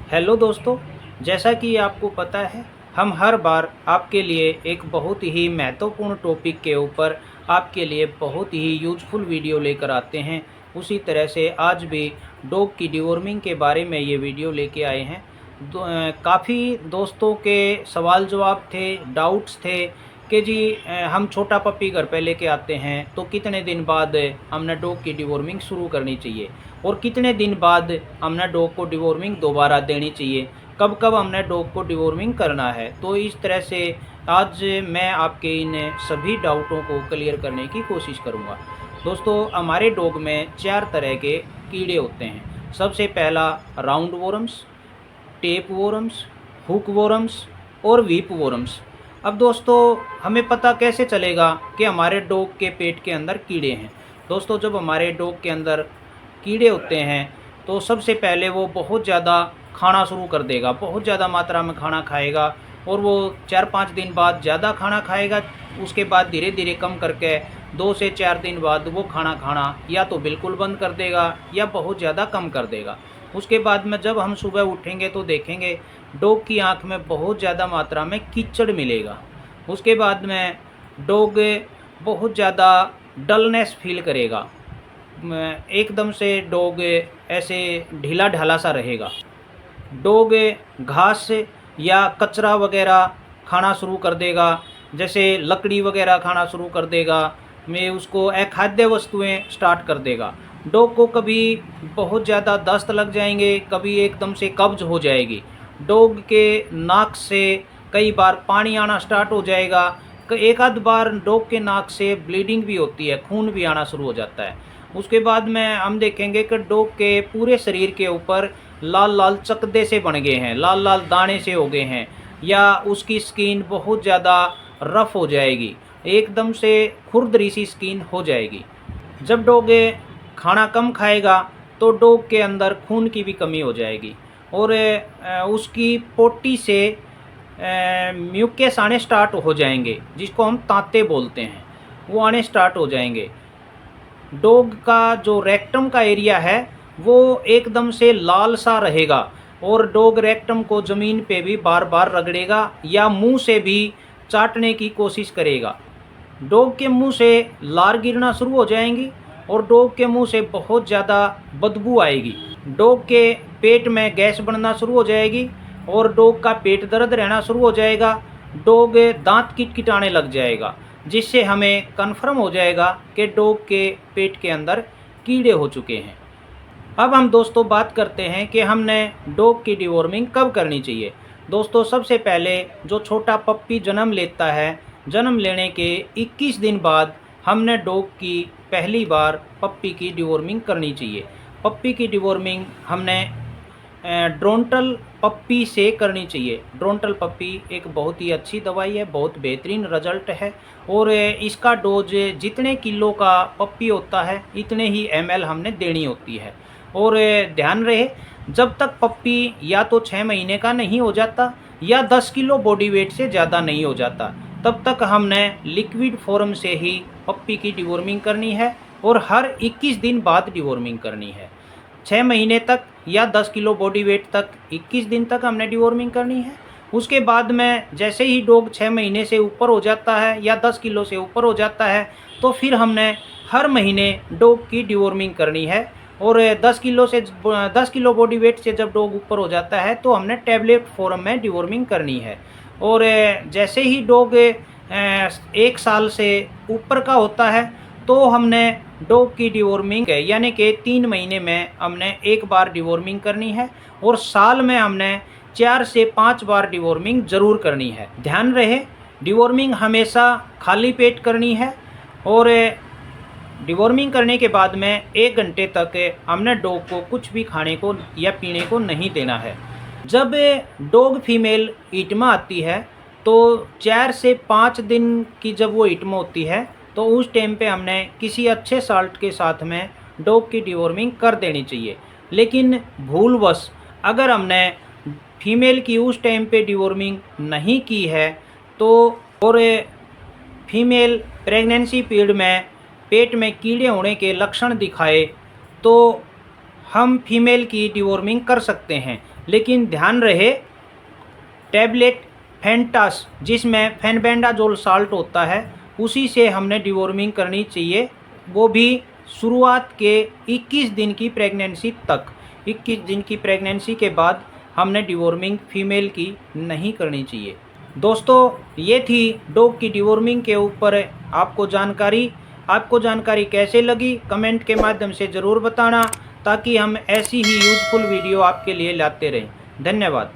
Hello दोस्तों, जैसा कि आपको पता है हम हर बार आपके लिए एक बहुत ही महत्वपूर्ण टॉपिक के ऊपर आपके लिए बहुत ही यूज़फुल वीडियो लेकर आते हैं। उसी तरह से आज भी डॉग की डिवॉर्मिंग के बारे में ये वीडियो लेके आए हैं। काफ़ी दोस्तों के सवाल जवाब थे, डाउट्स थे कि जी हम छोटा पप्पी घर पे लेके आते हैं तो कितने दिन बाद हमने डॉग की डिवॉर्मिंग शुरू करनी चाहिए और कितने दिन बाद हमने डॉग को डिवॉर्मिंग दोबारा देनी चाहिए, कब कब हमने डॉग को डिवॉर्मिंग करना है। तो इस तरह से आज मैं आपके इन सभी डाउटों को क्लियर करने की कोशिश करूँगा। दोस्तों, हमारे डॉग में 4 तरह के कीड़े होते हैं। सबसे पहला round worms, tape worms, hook worms और वीप वॉर्म्स। अब दोस्तों, हमें पता कैसे चलेगा कि हमारे डॉग के पेट के अंदर कीड़े हैं। दोस्तों, जब हमारे डॉग के अंदर कीड़े होते हैं तो सबसे पहले वो बहुत ज़्यादा खाना शुरू कर देगा, बहुत ज़्यादा मात्रा में खाना खाएगा और वो 4-5 दिन बाद ज़्यादा खाना खाएगा। उसके बाद धीरे धीरे कम करके 2 से 4 दिन बाद वो खाना खाना या तो बिल्कुल बंद कर देगा या बहुत ज़्यादा कम कर देगा। उसके बाद में जब हम सुबह उठेंगे तो देखेंगे डॉग की आँख में बहुत ज़्यादा मात्रा में कीचड़ मिलेगा। उसके बाद में डॉग बहुत ज़्यादा डलनेस फील करेगा, एकदम से डॉग ऐसे ढीला ढाला सा रहेगा। डॉग घास या कचरा वगैरह खाना शुरू कर देगा, जैसे लकड़ी वगैरह खाना शुरू कर देगा। मैं उसको अखाद्य वस्तुएं स्टार्ट कर देगा। डॉग को कभी बहुत ज़्यादा दस्त लग जाएंगे, कभी एकदम से कब्ज हो जाएगी। डॉग के नाक से कई बार पानी आना स्टार्ट हो जाएगा। एक आध बार डॉग के नाक से ब्लीडिंग भी होती है, खून भी आना शुरू हो जाता है। उसके बाद में हम देखेंगे कि डॉग के पूरे शरीर के ऊपर लाल लाल चकदे से बन गए हैं, लाल लाल दाने से हो गए हैं, या उसकी स्किन बहुत ज़्यादा रफ़ हो जाएगी, एकदम से खुरदरी सी स्किन हो जाएगी। जब डॉग खाना कम खाएगा तो डॉग के अंदर खून की भी कमी हो जाएगी और उसकी पोटी से म्यूकस आने स्टार्ट हो जाएंगे, जिसको हम तांते बोलते हैं, वो आने स्टार्ट हो जाएंगे। डॉग का जो रेक्टम का एरिया है वो एकदम से लाल सा रहेगा और डॉग रेक्टम को ज़मीन पे भी बार बार रगड़ेगा या मुंह से भी चाटने की कोशिश करेगा। डॉग के मुंह से लार गिरना शुरू हो जाएंगी और डॉग के मुंह से बहुत ज़्यादा बदबू आएगी। डॉग के पेट में गैस बनना शुरू हो जाएगी और डॉग का पेट दर्द रहना शुरू हो जाएगा। डॉग दांत किटकिटाने लग जाएगा, जिससे हमें कन्फर्म हो जाएगा कि डॉग के पेट के अंदर कीड़े हो चुके हैं। अब हम दोस्तों बात करते हैं कि हमने डॉग की डिवॉर्मिंग कब करनी चाहिए। दोस्तों, सबसे पहले जो छोटा पप्पी जन्म लेता है, जन्म लेने के 21 दिन बाद हमने डॉग की पहली बार पप्पी की डिवॉर्मिंग करनी चाहिए। पप्पी की डिवॉर्मिंग हमने ड्रोंटल पप्पी से करनी चाहिए। ड्रोंटल पप्पी एक बहुत ही अच्छी दवाई है, बहुत बेहतरीन रिजल्ट है और इसका डोज जितने किलो का पप्पी होता है इतने ही ml हमने देनी होती है। और ध्यान रहे, जब तक पप्पी या तो 6 महीने का नहीं हो जाता या 10 किलो बॉडी वेट से ज़्यादा नहीं हो जाता, तब तक हमने लिक्विड फॉर्म से ही पप्पी की डिवॉर्मिंग करनी है और हर 21 दिन बाद डिवॉर्मिंग करनी है। 6 महीने तक या 10 किलो बॉडी वेट तक 21 दिन तक हमने डिवॉर्मिंग करनी है। उसके बाद में जैसे ही डॉग 6 महीने से ऊपर हो जाता है या 10 किलो से ऊपर हो जाता है तो फिर हमने हर महीने डॉग की डिवॉर्मिंग करनी है। और 10 किलो बॉडी वेट से जब डॉग ऊपर हो जाता है तो हमने टैबलेट फॉर्म में डिवॉर्मिंग करनी है। और जैसे ही डॉग 1 साल से ऊपर का होता है तो हमने डॉग की डिवॉर्मिंग यानी कि 3 महीने में हमने 1 बार डिवॉर्मिंग करनी है और साल में हमने 4 से 5 बार डिवॉर्मिंग ज़रूर करनी है। ध्यान रहे, डिवॉर्मिंग हमेशा खाली पेट करनी है और डिवॉर्मिंग करने के बाद में 1 घंटे तक हमने डॉग को कुछ भी खाने को या पीने को नहीं देना है। जब डॉग फीमेल ईटमा आती है तो 4 से 5 दिन की जब वो ईटमा होती है तो उस टाइम पे हमने किसी अच्छे साल्ट के साथ में डॉग की डिवॉर्मिंग कर देनी चाहिए। लेकिन भूलवश अगर हमने फीमेल की उस टाइम पे डिवॉर्मिंग नहीं की है तो और फीमेल प्रेगनेंसी पीरियड में पेट में कीड़े होने के लक्षण दिखाए तो हम फीमेल की डिवॉर्मिंग कर सकते हैं। लेकिन ध्यान रहे टैबलेट फेंटास जिसमें फेनबेंडाजोल साल्ट होता है उसी से हमने डिवॉर्मिंग करनी चाहिए, वो भी शुरुआत के 21 दिन की प्रेगनेंसी तक। 21 दिन की प्रेगनेंसी के बाद हमने डिवॉर्मिंग फीमेल की नहीं करनी चाहिए। दोस्तों ये थी डॉग की डिवॉर्मिंग के ऊपर आपको जानकारी कैसे लगी कमेंट के माध्यम से ज़रूर बताना, ताकि हम ऐसी ही यूज़फुल वीडियो आपके लिए लाते रहें। धन्यवाद।